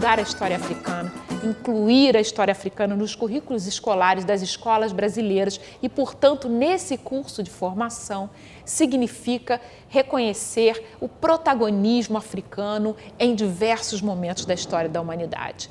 estudar a história africana, incluir a história africana nos currículos escolares das escolas brasileiras e, portanto, nesse curso de formação, significa reconhecer o protagonismo africano em diversos momentos da história da humanidade.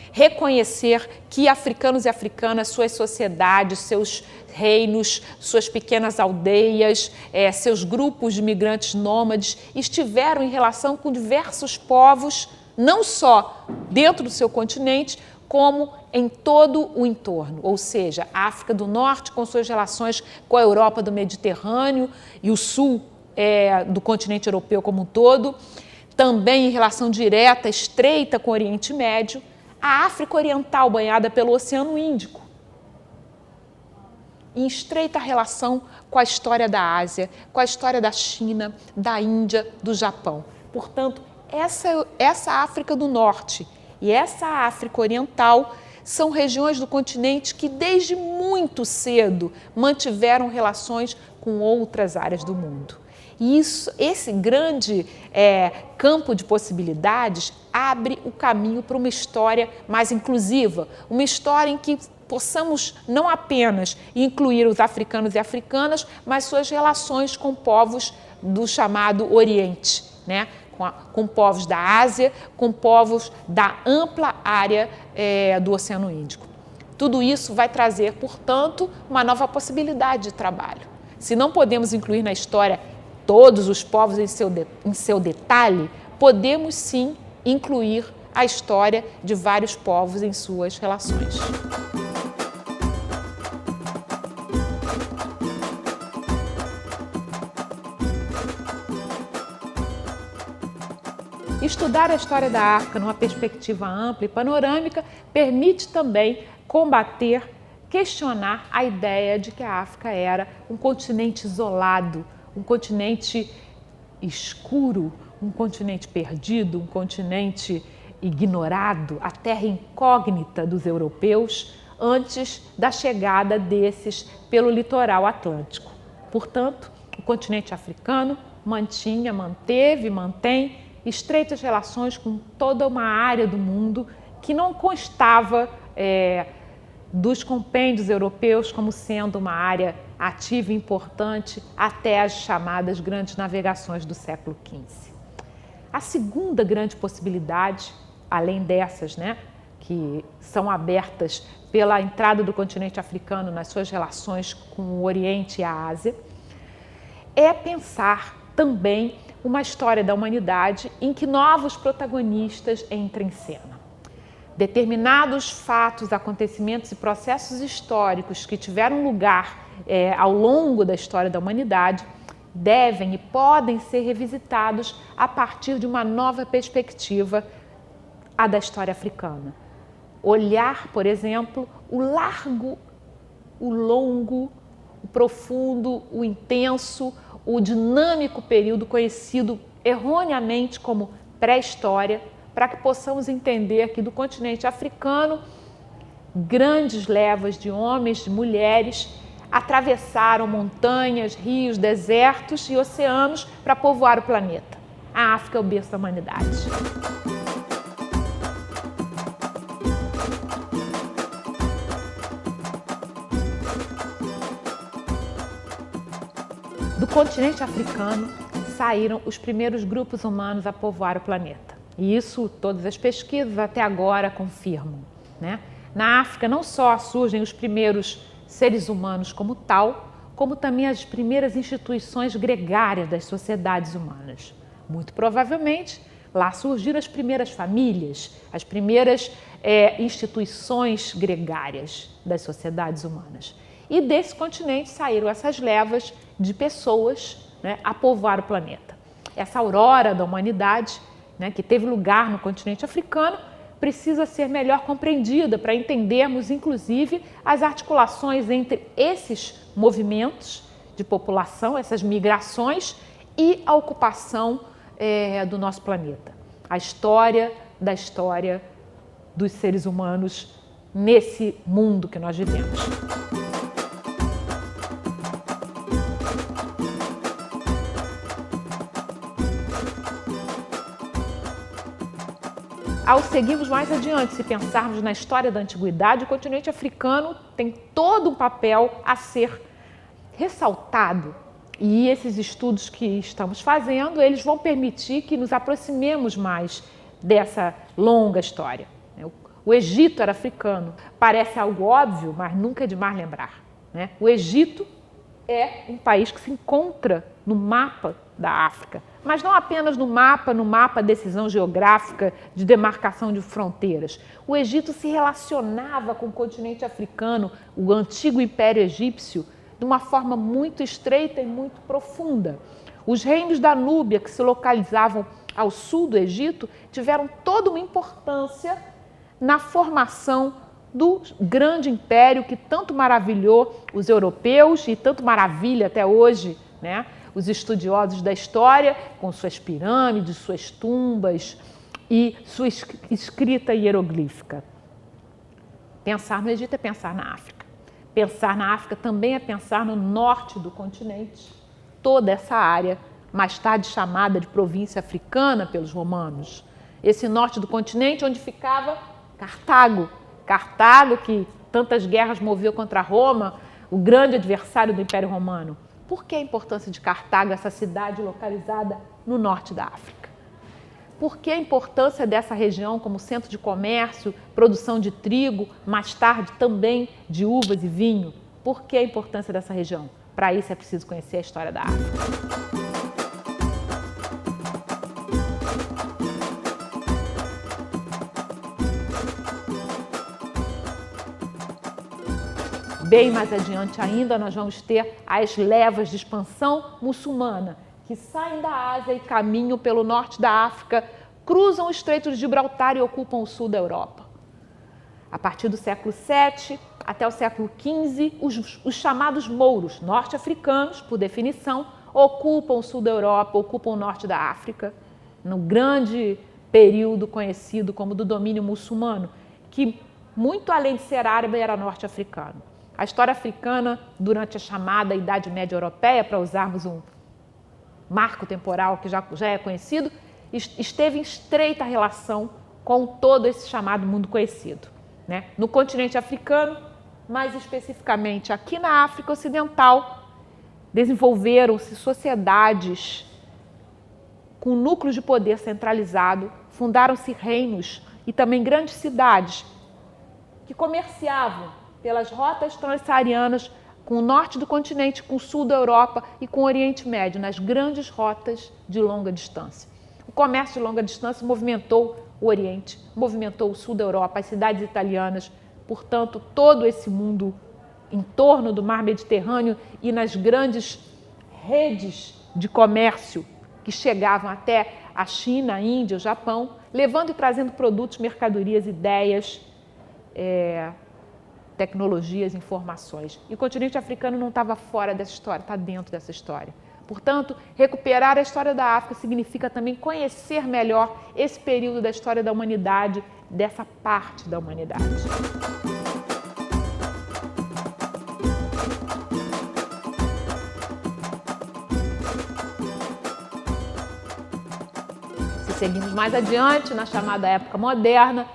Reconhecer que africanos e africanas, suas sociedades, seus reinos, suas pequenas aldeias, seus grupos de migrantes nômades estiveram em relação com diversos povos, não só dentro do seu continente, como em todo o entorno, ou seja, a África do Norte com suas relações com a Europa do Mediterrâneo e o sul do continente europeu como um todo, também em relação direta, estreita com o Oriente Médio, a África Oriental banhada pelo Oceano Índico, em estreita relação com a história da Ásia, com a história da China, da Índia, do Japão. Portanto, essa África do Norte e essa África Oriental são regiões do continente que desde muito cedo mantiveram relações com outras áreas do mundo. E esse grande campo de possibilidades abre o caminho para uma história mais inclusiva, uma história em que possamos não apenas incluir os africanos e africanas, mas suas relações com povos do chamado Oriente, né? Com povos da Ásia, com povos da ampla área do Oceano Índico. Tudo isso vai trazer, portanto, uma nova possibilidade de trabalho. Se não podemos incluir na história todos os povos em seu detalhe, podemos sim incluir a história de vários povos em suas relações. Estudar a história da África numa perspectiva ampla e panorâmica permite também combater, questionar a ideia de que a África era um continente isolado, um continente escuro, um continente perdido, um continente ignorado, a terra incógnita dos europeus antes da chegada desses pelo litoral atlântico. Portanto, o continente africano manteve e mantém estreitas relações com toda uma área do mundo que não constava dos compêndios europeus como sendo uma área ativa e importante até as chamadas grandes navegações do século XV. A segunda grande possibilidade, além dessas, né, que são abertas pela entrada do continente africano nas suas relações com o Oriente e a Ásia, é pensar também uma história da humanidade em que novos protagonistas entrem em cena. Determinados fatos, acontecimentos e processos históricos que tiveram lugar ao longo da história da humanidade devem e podem ser revisitados a partir de uma nova perspectiva, a da história africana. Olhar, por exemplo, o largo, o longo, o profundo, o intenso, o dinâmico período conhecido erroneamente como pré-história, para que possamos entender que do continente africano, grandes levas de homens, de mulheres, atravessaram montanhas, rios, desertos e oceanos para povoar o planeta. A África é o berço da humanidade. Do continente africano saíram os primeiros grupos humanos a povoar o planeta. E isso todas as pesquisas até agora confirmam, né? Na África não só surgem os primeiros seres humanos como tal, como também as primeiras instituições gregárias das sociedades humanas. Muito provavelmente, lá surgiram as primeiras famílias, as primeiras instituições gregárias das sociedades humanas. E desse continente saíram essas levas de pessoas, né, a povoar o planeta. Essa aurora da humanidade, né, que teve lugar no continente africano, precisa ser melhor compreendida para entendermos, inclusive, as articulações entre esses movimentos de população, essas migrações e a ocupação do nosso planeta. A história da história dos seres humanos nesse mundo que nós vivemos. Ao seguirmos mais adiante, se pensarmos na história da antiguidade, o continente africano tem todo um papel a ser ressaltado. E esses estudos que estamos fazendo, eles vão permitir que nos aproximemos mais dessa longa história. O Egito era africano. Parece algo óbvio, mas nunca é demais lembrar, né? O Egito é um país que se encontra no mapa da África, mas não apenas no mapa decisão geográfica de demarcação de fronteiras. O Egito se relacionava com o continente africano, o antigo Império Egípcio, de uma forma muito estreita e muito profunda. Os reinos da Núbia, que se localizavam ao sul do Egito, tiveram toda uma importância na formação do grande império que tanto maravilhou os europeus e tanto maravilha até hoje, né, os estudiosos da história, com suas pirâmides, suas tumbas e sua escrita hieroglífica. Pensar no Egito é pensar na África. Pensar na África também é pensar no norte do continente, toda essa área, mais tarde chamada de província africana pelos romanos. Esse norte do continente onde ficava Cartago. Cartago, que tantas guerras moveu contra Roma, o grande adversário do Império Romano. Por que a importância de Cartago, essa cidade localizada no norte da África? Por que a importância dessa região como centro de comércio, produção de trigo, mais tarde também de uvas e vinho? Por que a importância dessa região? Para isso é preciso conhecer a história da África. Bem mais adiante ainda, nós vamos ter as levas de expansão muçulmana, que saem da Ásia e caminham pelo norte da África, cruzam o Estreito de Gibraltar e ocupam o sul da Europa. A partir do século VII até o século XV, os chamados mouros norte-africanos, por definição, ocupam o sul da Europa, ocupam o norte da África, no grande período conhecido como do domínio muçulmano, que, muito além de ser árabe, era norte-africano. A história africana, durante a chamada Idade Média Europeia, para usarmos um marco temporal que já é conhecido, esteve em estreita relação com todo esse chamado mundo conhecido, né? No continente africano, mais especificamente aqui na África Ocidental, desenvolveram-se sociedades com núcleos de poder centralizado, fundaram-se reinos e também grandes cidades que comerciavam pelas rotas transsaarianas com o norte do continente, com o sul da Europa e com o Oriente Médio, nas grandes rotas de longa distância. O comércio de longa distância movimentou o Oriente, movimentou o sul da Europa, as cidades italianas, portanto, todo esse mundo em torno do mar Mediterrâneo e nas grandes redes de comércio que chegavam até a China, a Índia, o Japão, levando e trazendo produtos, mercadorias, ideias, tecnologias, informações. E o continente africano não estava fora dessa história, está dentro dessa história. Portanto, recuperar a história da África significa também conhecer melhor esse período da história da humanidade, dessa parte da humanidade. Se seguimos mais adiante, na chamada época moderna,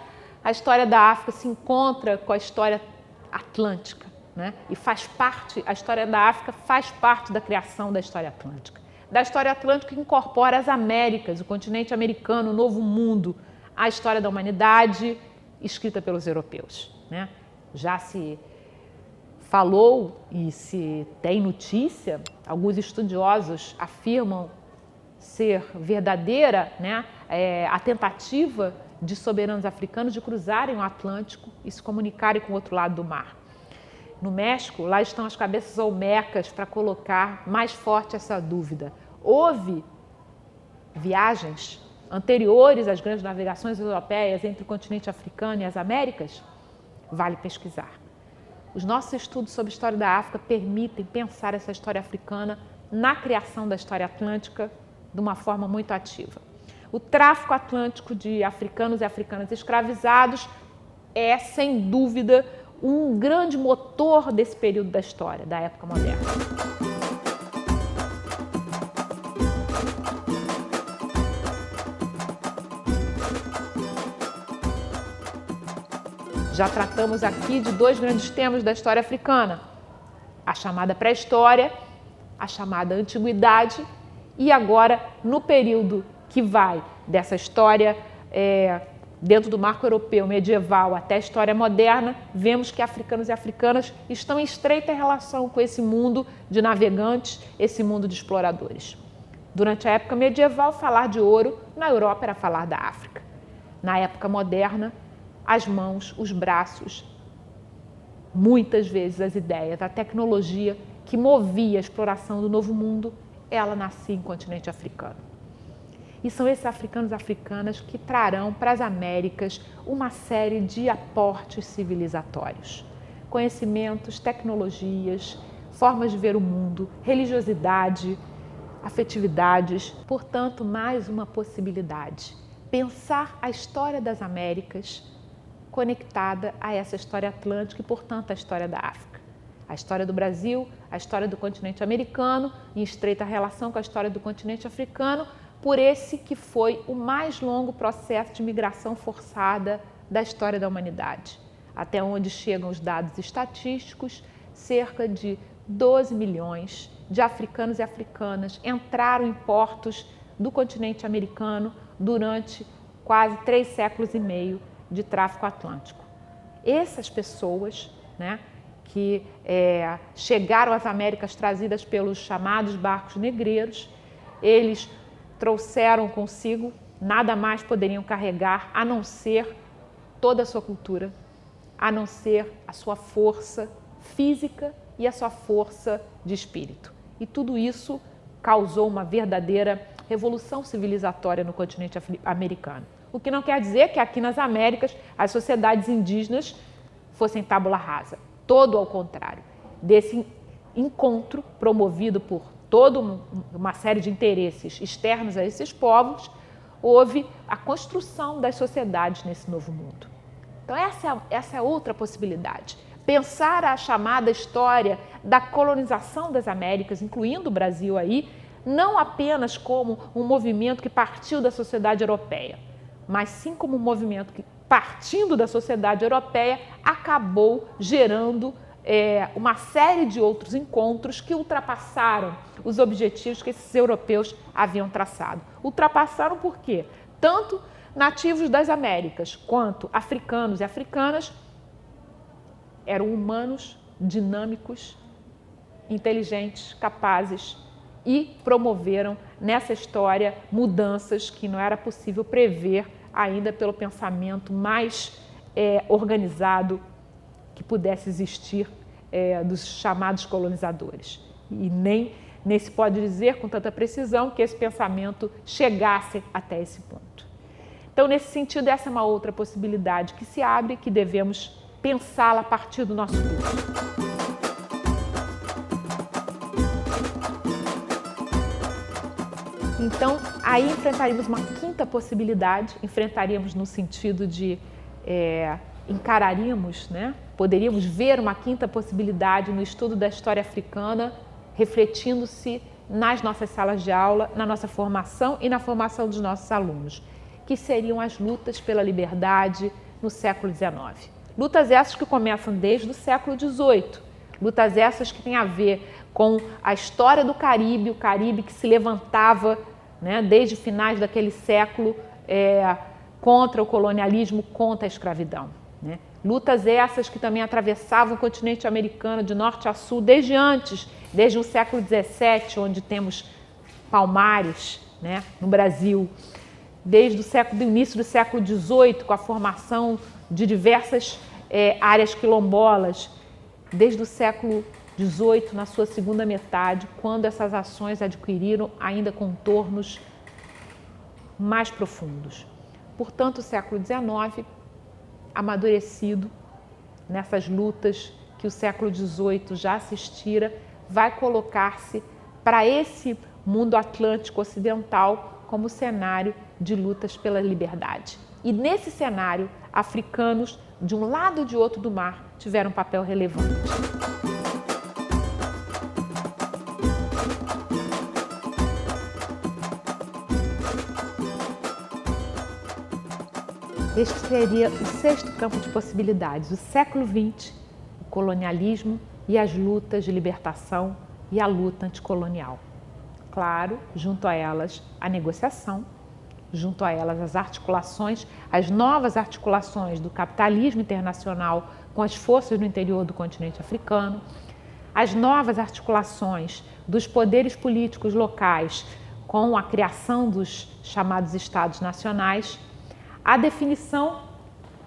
a história da África se encontra com a história atlântica, né? E a história da África faz parte da criação da história atlântica. Da história atlântica que incorpora as Américas, o continente americano, o novo mundo, a história da humanidade escrita pelos europeus, né? Já se falou e se tem notícia, alguns estudiosos afirmam ser verdadeira, né, a tentativa de soberanos africanos de cruzarem o Atlântico e se comunicarem com o outro lado do mar. No México, lá estão as cabeças olmecas para colocar mais forte essa dúvida. Houve viagens anteriores às grandes navegações europeias entre o continente africano e as Américas? Vale pesquisar. Os nossos estudos sobre a história da África permitem pensar essa história africana na criação da história atlântica de uma forma muito ativa. O tráfico atlântico de africanos e africanas escravizados é, sem dúvida, um grande motor desse período da história, da época moderna. Já tratamos aqui de dois grandes temas da história africana: a chamada pré-história, a chamada antiguidade, e agora, no período que vai dessa história dentro do marco europeu medieval até a história moderna, vemos que africanos e africanas estão em estreita relação com esse mundo de navegantes, esse mundo de exploradores. Durante a época medieval, falar de ouro na Europa era falar da África. Na época moderna, as mãos, os braços, muitas vezes as ideias, a tecnologia que movia a exploração do Novo Mundo, ela nascia em continente africano. E são esses africanos e africanas que trarão para as Américas uma série de aportes civilizatórios. Conhecimentos, tecnologias, formas de ver o mundo, religiosidade, afetividades. Portanto, mais uma possibilidade: pensar a história das Américas conectada a essa história atlântica e, portanto, a história da África. A história do Brasil, a história do continente americano, em estreita relação com a história do continente africano, por esse que foi o mais longo processo de migração forçada da história da humanidade. Até onde chegam os dados estatísticos, cerca de 12 milhões de africanos e africanas entraram em portos do continente americano durante quase 3 séculos e meio de tráfico atlântico. Essas pessoas, que chegaram às Américas trazidas pelos chamados barcos negreiros, eles trouxeram consigo, nada mais poderiam carregar a não ser toda a sua cultura, a não ser a sua força física e a sua força de espírito. E tudo isso causou uma verdadeira revolução civilizatória no continente americano. O que não quer dizer que aqui nas Américas as sociedades indígenas fossem tábula rasa. Todo ao contrário. Desse encontro promovido por toda uma série de interesses externos a esses povos, houve a construção das sociedades nesse novo mundo. Então essa é outra possibilidade. Pensar a chamada história da colonização das Américas, incluindo o Brasil aí, não apenas como um movimento que partiu da sociedade europeia, mas sim como um movimento que, partindo da sociedade europeia, acabou gerando uma série de outros encontros que ultrapassaram os objetivos que esses europeus haviam traçado. Ultrapassaram por quê? Tanto nativos das Américas quanto africanos e africanas eram humanos, dinâmicos, inteligentes, capazes e promoveram nessa história mudanças que não era possível prever ainda pelo pensamento mais organizado que pudesse existir dos chamados colonizadores. E nem se pode dizer com tanta precisão que esse pensamento chegasse até esse ponto. Então, nesse sentido, essa é uma outra possibilidade que se abre, que devemos pensá-la a partir do nosso curso. Então, aí enfrentaríamos uma quinta possibilidade, enfrentaríamos no sentido de encararíamos, poderíamos ver uma quinta possibilidade no estudo da história africana, refletindo-se nas nossas salas de aula, na nossa formação e na formação dos nossos alunos, que seriam as lutas pela liberdade no século XIX. Lutas essas que começam desde o século XVIII, lutas essas que têm a ver com a história do Caribe, o Caribe que se levantava desde finais daquele século contra o colonialismo, contra a escravidão. Lutas essas que também atravessavam o continente americano de norte a sul desde antes, desde o século XVII, onde temos Palmares no Brasil, desde o início do século XVIII, com a formação de diversas áreas quilombolas, desde o século XVIII, na sua segunda metade, quando essas ações adquiriram ainda contornos mais profundos. Portanto, o século XIX, amadurecido nessas lutas que o século XVIII já assistira, vai colocar-se para esse mundo atlântico ocidental como cenário de lutas pela liberdade. E nesse cenário, africanos, de um lado e de outro do mar, tiveram um papel relevante. Este seria o sexto campo de possibilidades, o século XX, o colonialismo e as lutas de libertação e a luta anticolonial. Claro, junto a elas, a negociação, junto a elas as novas articulações do capitalismo internacional com as forças no interior do continente africano, as novas articulações dos poderes políticos locais com a criação dos chamados Estados Nacionais, a definição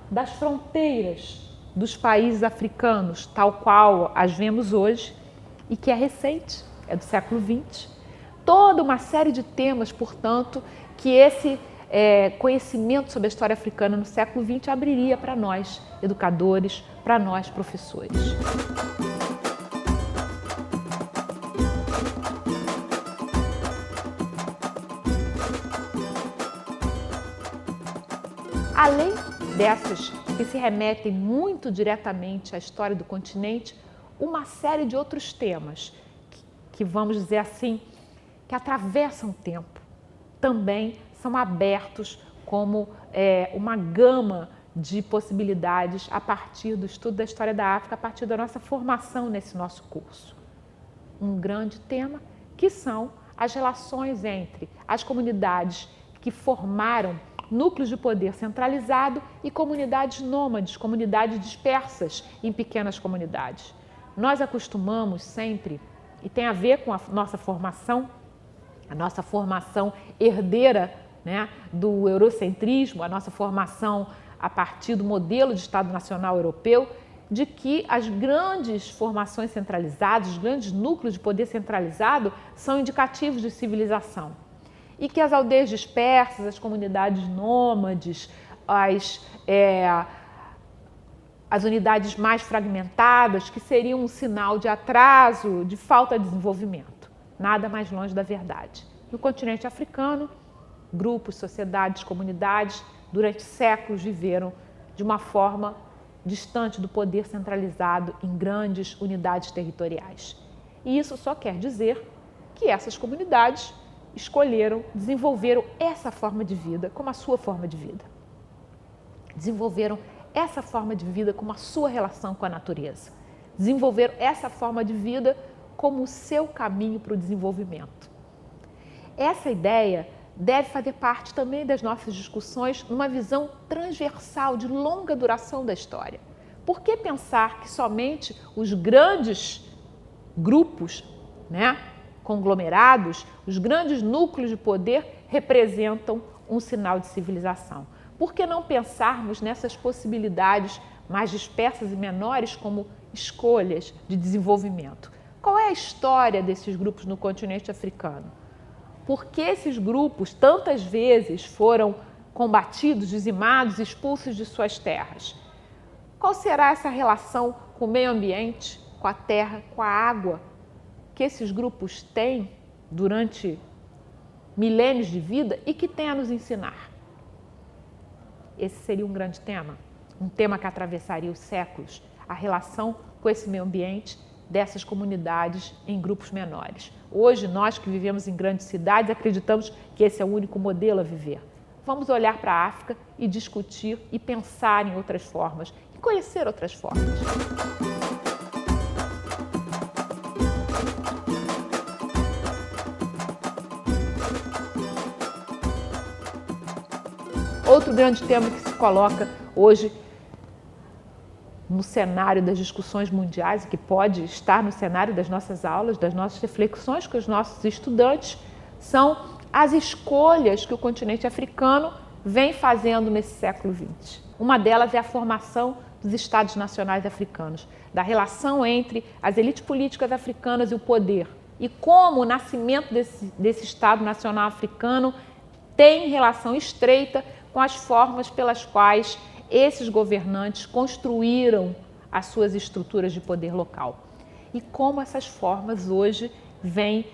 das fronteiras dos países africanos, tal qual as vemos hoje, e que é recente, é do século XX. Toda uma série de temas, portanto, que esse conhecimento sobre a história africana no século XX abriria para nós, educadores, para nós, professores. Além dessas que se remetem muito diretamente à história do continente, uma série de outros temas que vamos dizer assim, que atravessam o tempo, também são abertos como uma gama de possibilidades a partir do estudo da história da África, a partir da nossa formação nesse nosso curso. Um grande tema que são as relações entre as comunidades que formaram núcleos de poder centralizado e comunidades nômades, comunidades dispersas em pequenas comunidades. Nós acostumamos sempre, e tem a ver com a nossa formação herdeira, né, do eurocentrismo, a nossa formação a partir do modelo de Estado Nacional Europeu, de que as grandes formações centralizadas, os grandes núcleos de poder centralizado são indicativos de civilização. E que as aldeias dispersas, as comunidades nômades, as unidades mais fragmentadas, que seriam um sinal de atraso, de falta de desenvolvimento. Nada mais longe da verdade. No continente africano, grupos, sociedades, comunidades, durante séculos viveram de uma forma distante do poder centralizado em grandes unidades territoriais. E isso só quer dizer que essas comunidades desenvolveram essa forma de vida como a sua forma de vida. Desenvolveram essa forma de vida como a sua relação com a natureza. Desenvolveram essa forma de vida como o seu caminho para o desenvolvimento. Essa ideia deve fazer parte também das nossas discussões numa visão transversal de longa duração da história. Por que pensar que somente os grandes grupos, né, conglomerados, os grandes núcleos de poder representam um sinal de civilização? Por que não pensarmos nessas possibilidades mais dispersas e menores como escolhas de desenvolvimento? Qual é a história desses grupos no continente africano? Por que esses grupos tantas vezes foram combatidos, dizimados, expulsos de suas terras? Qual será essa relação com o meio ambiente, com a terra, com a água que esses grupos têm durante milênios de vida e que têm a nos ensinar? Esse seria um grande tema, um tema que atravessaria os séculos, a relação com esse meio ambiente dessas comunidades em grupos menores. Hoje, nós que vivemos em grandes cidades, acreditamos que esse é o único modelo a viver. Vamos olhar para a África e discutir e pensar em outras formas e conhecer outras formas. Outro grande tema que se coloca hoje no cenário das discussões mundiais, que pode estar no cenário das nossas aulas, das nossas reflexões com os nossos estudantes, são as escolhas que o continente africano vem fazendo nesse século XX. Uma delas é a formação dos Estados Nacionais africanos, da relação entre as elites políticas africanas e o poder, e como o nascimento desse Estado Nacional africano tem relação estreita com as formas pelas quais esses governantes construíram as suas estruturas de poder local. E como essas formas hoje vêm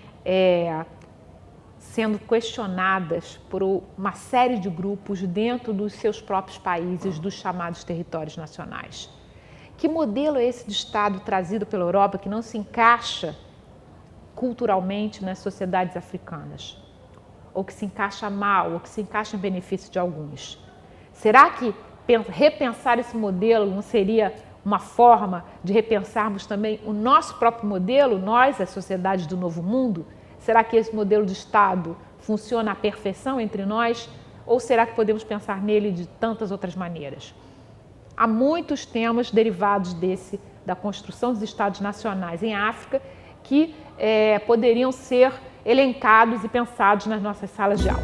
sendo questionadas por uma série de grupos dentro dos seus próprios países, dos chamados territórios nacionais. Que modelo é esse de Estado trazido pela Europa que não se encaixa culturalmente nas sociedades africanas? Ou que se encaixa mal, ou que se encaixa em benefício de alguns? Será que repensar esse modelo não seria uma forma de repensarmos também o nosso próprio modelo, nós, as sociedades do novo mundo? Será que esse modelo de Estado funciona à perfeição entre nós? Ou será que podemos pensar nele de tantas outras maneiras? Há muitos temas derivados da construção dos Estados nacionais em África que poderiam ser elencados e pensados nas nossas salas de aula.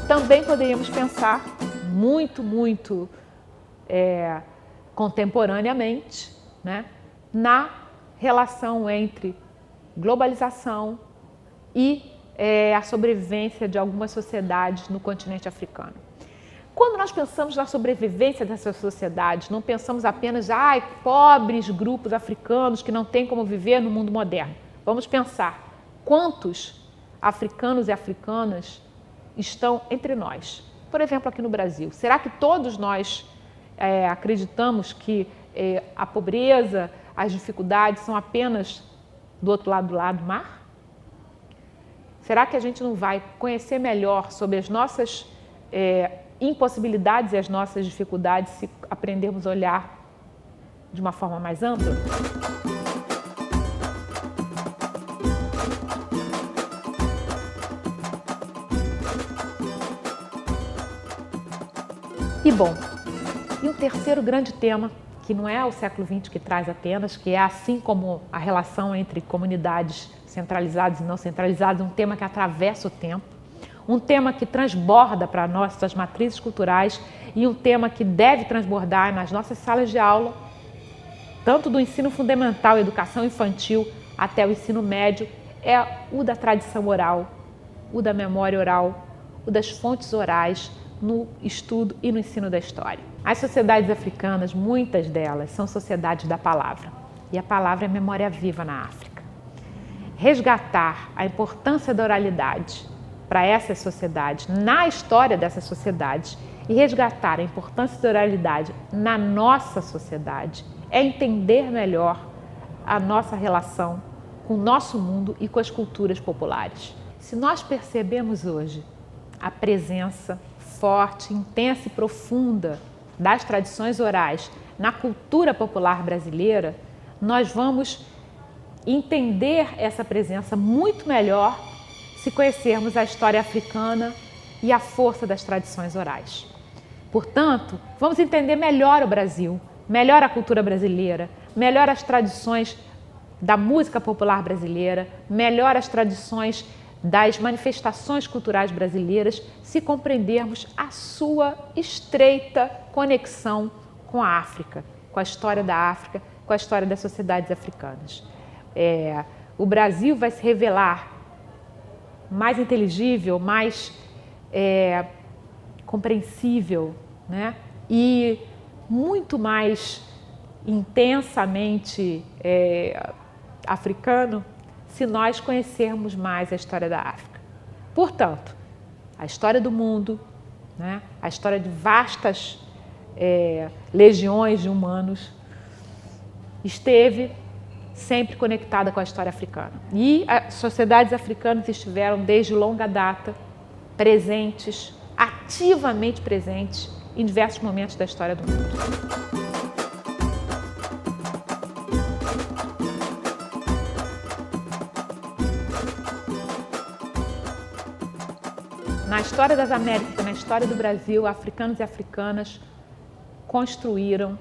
Também poderíamos pensar muito contemporaneamente, né, na relação entre globalização e a sobrevivência de algumas sociedades no continente africano. Quando nós pensamos na sobrevivência dessas sociedades, não pensamos apenas, pobres grupos africanos que não têm como viver no mundo moderno. Vamos pensar quantos africanos e africanas estão entre nós. Por exemplo, aqui no Brasil. Será que todos nós acreditamos que a pobreza, as dificuldades são apenas do outro lado do mar? Será que a gente não vai conhecer melhor sobre as nossas impossibilidades e as nossas dificuldades se aprendermos a olhar de uma forma mais ampla? E um terceiro grande tema, que não é o século XX que traz apenas, que é assim como a relação entre comunidades centralizadas e não centralizadas, um tema que atravessa o tempo, um tema que transborda para nossas matrizes culturais e um tema que deve transbordar nas nossas salas de aula, tanto do ensino fundamental, educação infantil, até o ensino médio, é o da tradição oral, o da memória oral, o das fontes orais, no estudo e no ensino da história. As sociedades africanas, muitas delas, são sociedades da palavra. E a palavra é memória viva na África. Resgatar a importância da oralidade para essas sociedades, na história dessas sociedades, e resgatar a importância da oralidade na nossa sociedade, é entender melhor a nossa relação com o nosso mundo e com as culturas populares. Se nós percebemos hoje a presença forte, intensa e profunda das tradições orais na cultura popular brasileira, nós vamos entender essa presença muito melhor se conhecermos a história africana e a força das tradições orais. Portanto, vamos entender melhor o Brasil, melhor a cultura brasileira, melhor as tradições da música popular brasileira, melhor as tradições das manifestações culturais brasileiras, se compreendermos a sua estreita conexão com a África, com a história da África, com a história das sociedades africanas. O Brasil vai se revelar mais inteligível, mais compreensível, né? E muito mais intensamente africano se nós conhecermos mais a história da África. Portanto, a história do mundo, né? A história de vastas legiões de humanos esteve sempre conectada com a história africana. E as sociedades africanas estiveram desde longa data presentes, ativamente presentes em diversos momentos da história do mundo. Na história das Américas, na história do Brasil, africanos e africanas construíram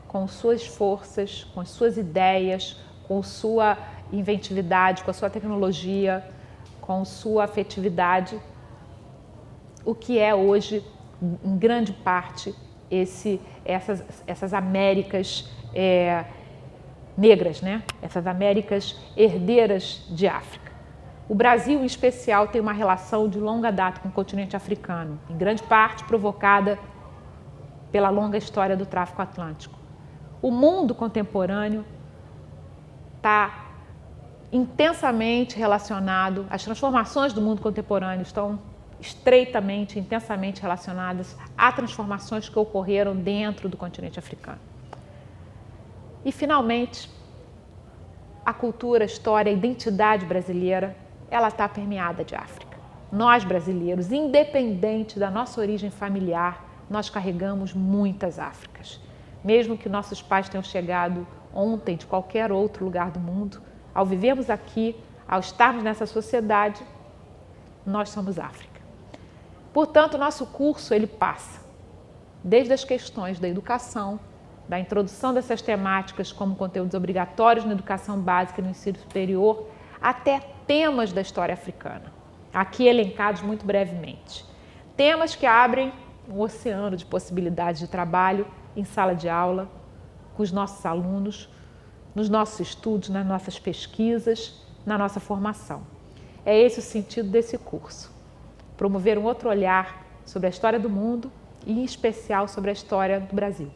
com suas forças, com suas ideias, com sua inventividade, com a sua tecnologia, com sua afetividade, o que é hoje, em grande parte, essas Américas negras, né? Essas Américas herdeiras de África. O Brasil, em especial, tem uma relação de longa data com o continente africano, em grande parte provocada pela longa história do tráfico atlântico. O mundo contemporâneo está intensamente relacionado, as transformações do mundo contemporâneo estão estreitamente, intensamente relacionadas a transformações que ocorreram dentro do continente africano. E, finalmente, a cultura, a história, a identidade brasileira, ela está permeada de África. Nós brasileiros, independente da nossa origem familiar, nós carregamos muitas Áfricas. Mesmo que nossos pais tenham chegado ontem de qualquer outro lugar do mundo, ao vivermos aqui, ao estarmos nessa sociedade, nós somos África. Portanto, o nosso curso ele passa desde as questões da educação, da introdução dessas temáticas como conteúdos obrigatórios na educação básica e no ensino superior, até temas da história africana, aqui elencados muito brevemente. Temas que abrem um oceano de possibilidades de trabalho em sala de aula, com os nossos alunos, nos nossos estudos, nas nossas pesquisas, na nossa formação. É esse o sentido desse curso, promover um outro olhar sobre a história do mundo e, em especial, sobre a história do Brasil.